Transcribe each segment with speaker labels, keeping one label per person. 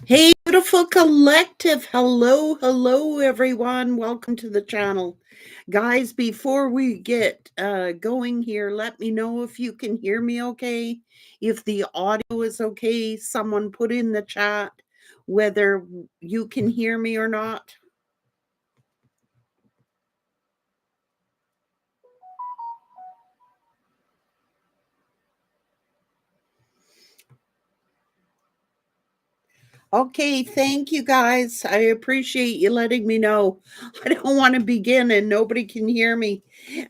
Speaker 1: Hey, beautiful collective. Hello, hello, everyone. Welcome to the channel. Guys, before we get going here, let me know if you can hear me okay. If the audio is okay, someone put in the chat whether you can hear me or not. Okay, thank you guys. I appreciate you letting me know. I don't want to begin and nobody can hear me.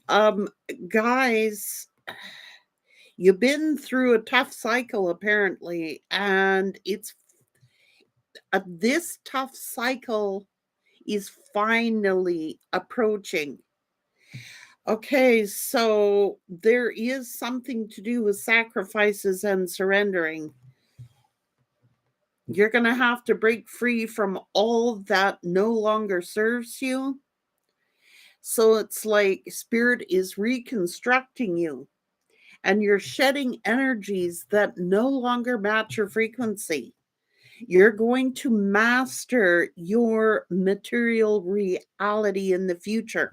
Speaker 1: Um, guys, you've been through a tough cycle apparently, and it's this tough cycle is finally approaching. Okay, so there is something to do with sacrifices and surrendering. You're going to have to break free from all that no longer serves you. So it's like spirit is reconstructing you, and you're shedding energies that no longer match your frequency. You're going to master your material reality in the future.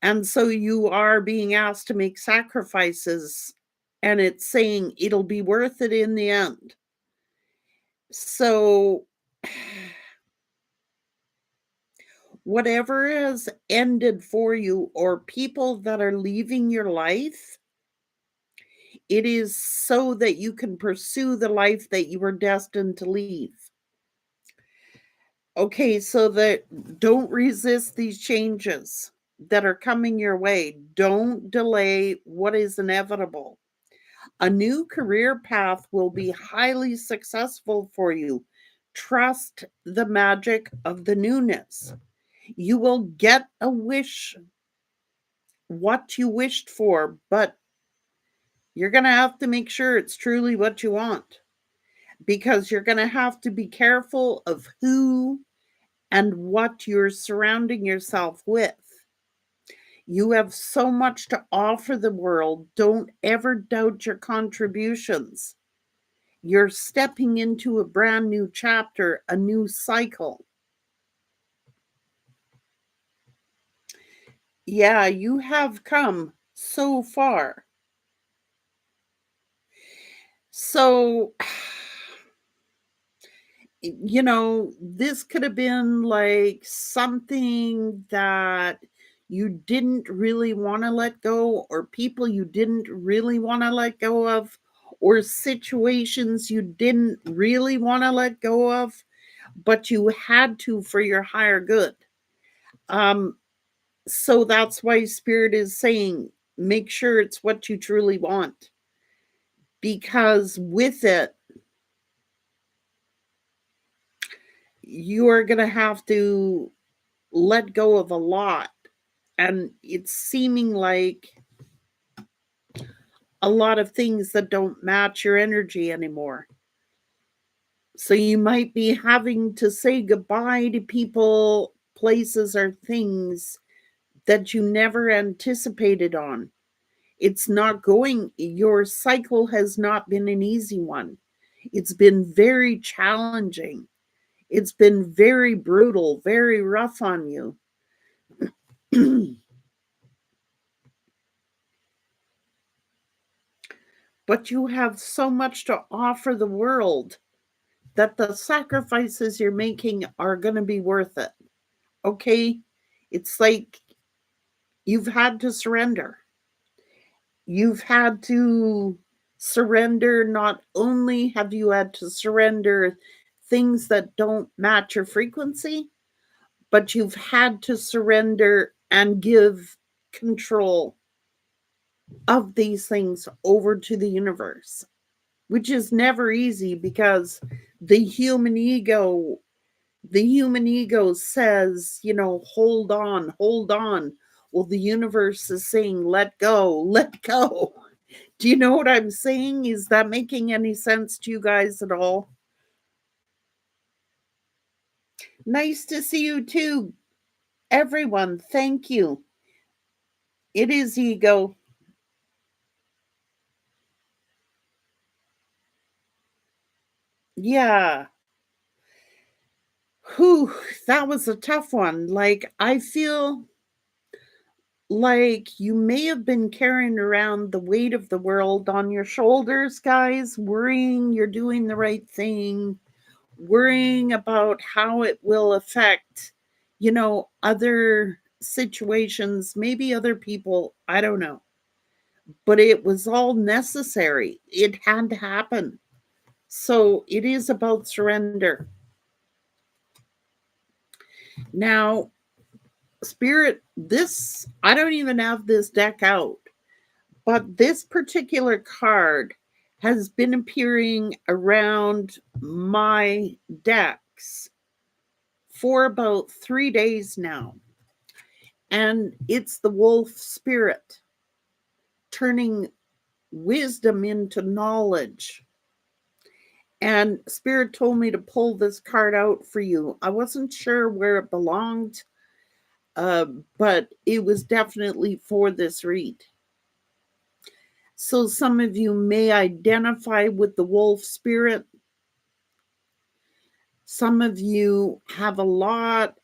Speaker 1: And so you are being asked to make sacrifices, and it's saying it'll be worth it in the end. So, whatever has ended for you, or people that are leaving your life, it is so that you can pursue the life that you were destined to leave. Okay, so that don't resist these changes that are coming your way. Don't delay what is inevitable. A new career path will be highly successful for you. Trust the magic of the newness. You will get a wish, what you wished for, but you're going to have to make sure it's truly what you want, because you're going to have to be careful of who and what you're surrounding yourself with. You have so much to offer the world. Don't ever doubt your contributions. You're stepping into a brand new chapter, a new cycle. Yeah, you have come so far. So, this could have been like something that you didn't really want to let go, or people you didn't really want to let go of, or situations you didn't really want to let go of, but you had to for your higher good. Um, so that's why Spirit is saying, make sure it's what you truly want, because with it, you are going to have to let go of a lot. And it's seeming like a lot of things that don't match your energy anymore. So you might be having to say goodbye to people, places, or things that you never anticipated on. It's not going, your cycle has not been an easy one. It's been very challenging. It's been very brutal, very rough on you. But you have so much to offer the world that the sacrifices you're making are going to be worth it. Okay? It's like you've had to surrender. You've had to surrender. Not only have you had to surrender things that don't match your frequency, but you've had to surrender and give control of these things over to the universe, which is never easy, because the human ego the human ego says, hold on, hold on. Well, the universe is saying, let go, let go. Do you know what I'm saying? Is that making any sense to you guys at all? Nice to see you too, everyone. Thank you. It is ego. Yeah. Whew, that was a tough one. Like, I feel like you may have been carrying around the weight of the world on your shoulders, guys, worrying you're doing the right thing, worrying about how it will affect, other situations, maybe other people. I don't know. But it was all necessary. It had to happen. So it is about surrender. Now, Spirit, I don't even have this deck out, but this particular card has been appearing around my decks for about 3 days now. And it's the wolf spirit turning wisdom into knowledge. And Spirit told me to pull this card out for you. I wasn't sure where it belonged, but it was definitely for this read. So some of you may identify with the wolf spirit. Some of you have a lot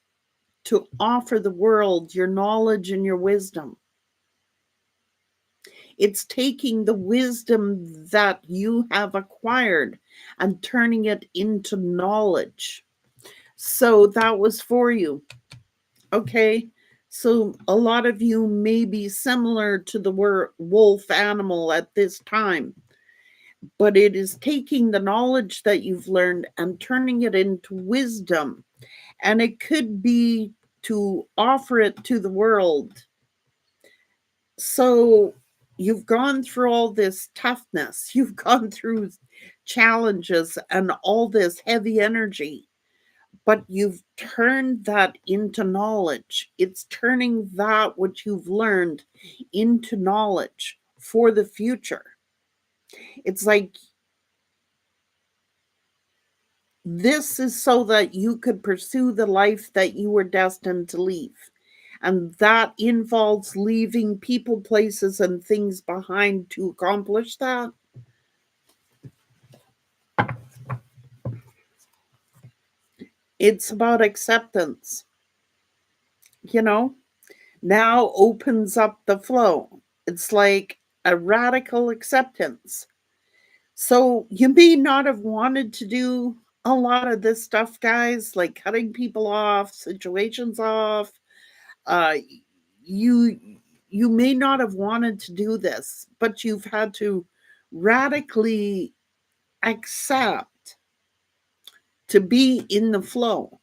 Speaker 1: to offer the world, your knowledge and your wisdom. It's taking the wisdom that you have acquired and turning it into knowledge. So that was for you. Okay. So a lot of you may be similar to the wolf animal at this time, but it is taking the knowledge that you've learned and turning it into wisdom. And it could be to offer it to the world. So you've gone through all this toughness, you've gone through challenges and all this heavy energy, but you've turned that into knowledge. It's turning that which you've learned into knowledge for the future. It's like this is so that you could pursue the life that you were destined to leave. And that involves leaving people, places, and things behind to accomplish that. It's about acceptance, now opens up the flow. It's like a radical acceptance. So you may not have wanted to do a lot of this stuff, guys, like cutting people off, situations off. Uh, you you may not have wanted to do this, but you've had to radically accept to be in the flow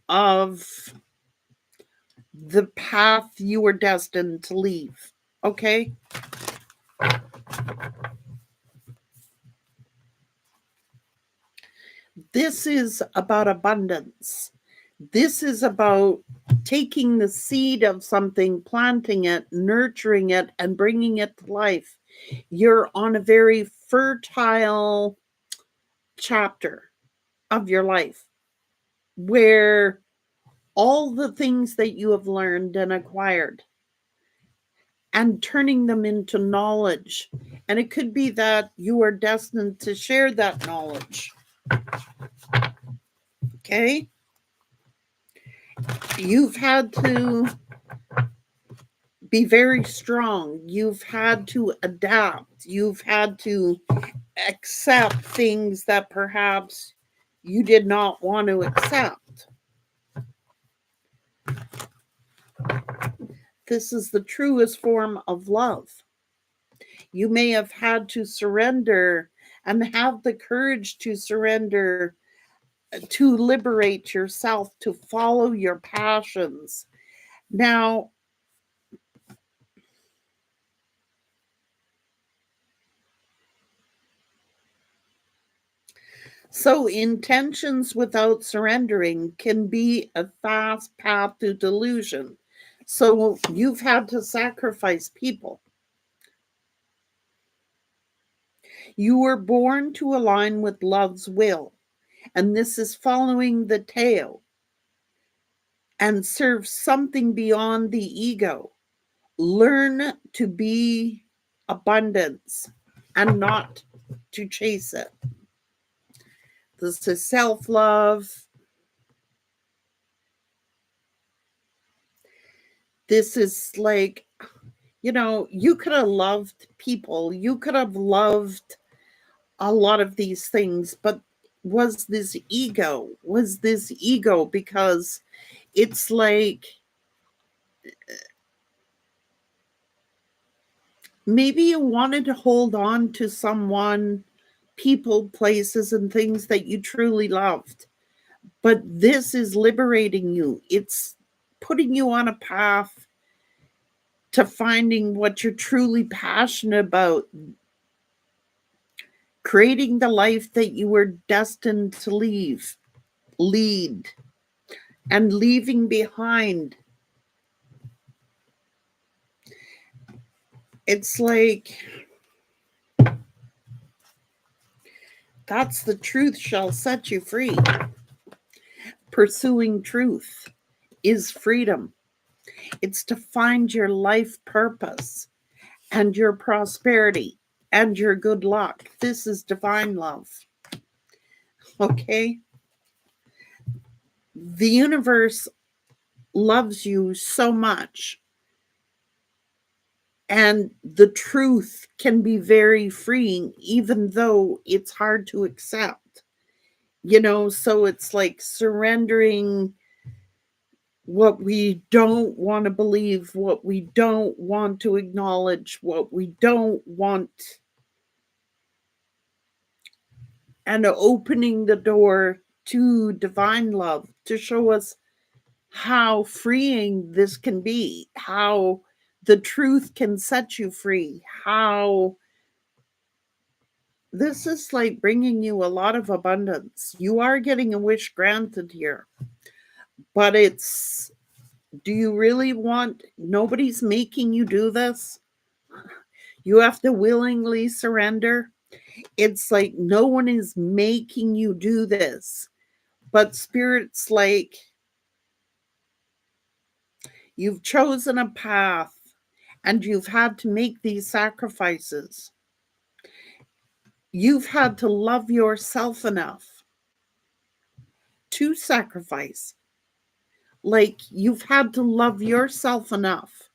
Speaker 1: of the path you were destined to leave. Okay? This is about abundance. This is about taking the seed of something, planting it, nurturing it, and bringing it to life. You're on a very fertile chapter of your life where all the things that you have learned and acquired and turning them into knowledge. And it could be that you are destined to share that knowledge. Okay? You've had to be very strong. You've had to adapt. You've had to accept things that perhaps you did not want to accept. This is the truest form of love. You may have had to surrender and have the courage to surrender, to liberate yourself, to follow your passions. Now, so intentions without surrendering can be a fast path to delusion. So you've had to sacrifice people. You were born to align with love's will, and this is following the tail and serve something beyond the ego. Learn to be abundance and not to chase it. This is self love. This is like, you could have loved people, you could have loved a lot of these things, but was this ego because it's like maybe you wanted to hold on to someone, people, places, and things that you truly loved. But this is liberating you. It's putting you on a path to finding what you're truly passionate about, creating the life that you were destined to lead, and leaving behind. It's like that's the truth shall set you free. Pursuing truth is freedom. It's to find your life purpose and your prosperity and your good luck. This is divine love. Okay? The universe loves you so much, and the truth can be very freeing, even though it's hard to accept. So it's like surrendering what we don't want to believe, what we don't want to acknowledge, what we don't want, and opening the door to divine love to show us how freeing this can be, how the truth can set you free, how this is like bringing you a lot of abundance. You are getting a wish granted here, but it's, do you really want, nobody's making you do this? You have to willingly surrender. It's like no one is making you do this, but spirit's like, you've chosen a path and you've had to make these sacrifices. You've had to love yourself enough to sacrifice. Like you've had to love yourself enough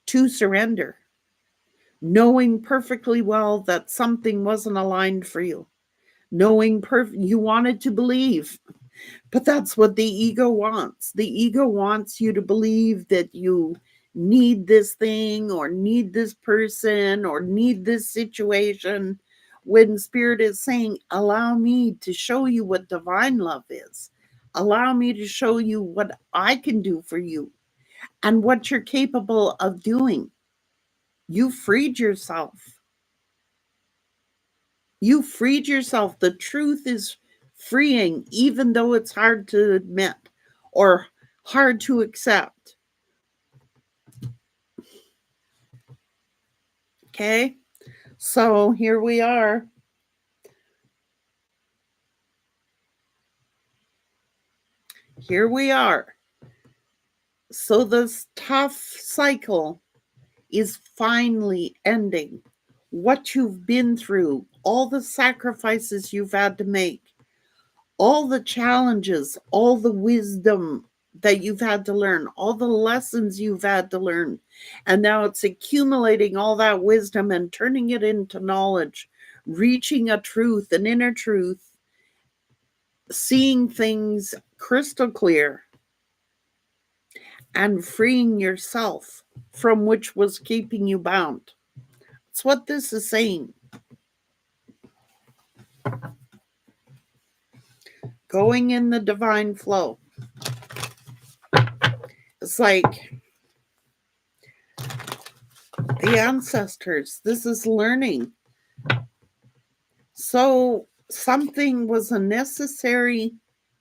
Speaker 1: to surrender, knowing perfectly well that something wasn't aligned for you, knowing you wanted to believe. But that's what the ego wants. The ego wants you to believe that you need this thing or need this person or need this situation, when spirit is saying, allow me to show you what divine love is. Allow me to show you what I can do for you and what you're capable of doing. You freed yourself. You freed yourself. The truth is freeing, even though it's hard to admit or hard to accept. Okay? So here we are. Here we are. So this tough cycle is finally ending. What you've been through, all the sacrifices you've had to make, all the challenges, all the wisdom that you've had to learn, all the lessons you've had to learn. And now it's accumulating all that wisdom and turning it into knowledge, reaching a truth, an inner truth, seeing things crystal clear, and freeing yourself from which was keeping you bound. That's what this is saying. Going in the divine flow. It's like the ancestors. This is learning. So something was a necessary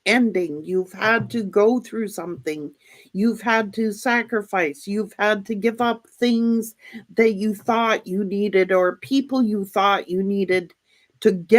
Speaker 1: ending. You've had to go through something. You've had to sacrifice. You've had to give up things that you thought you needed or people you thought you needed to get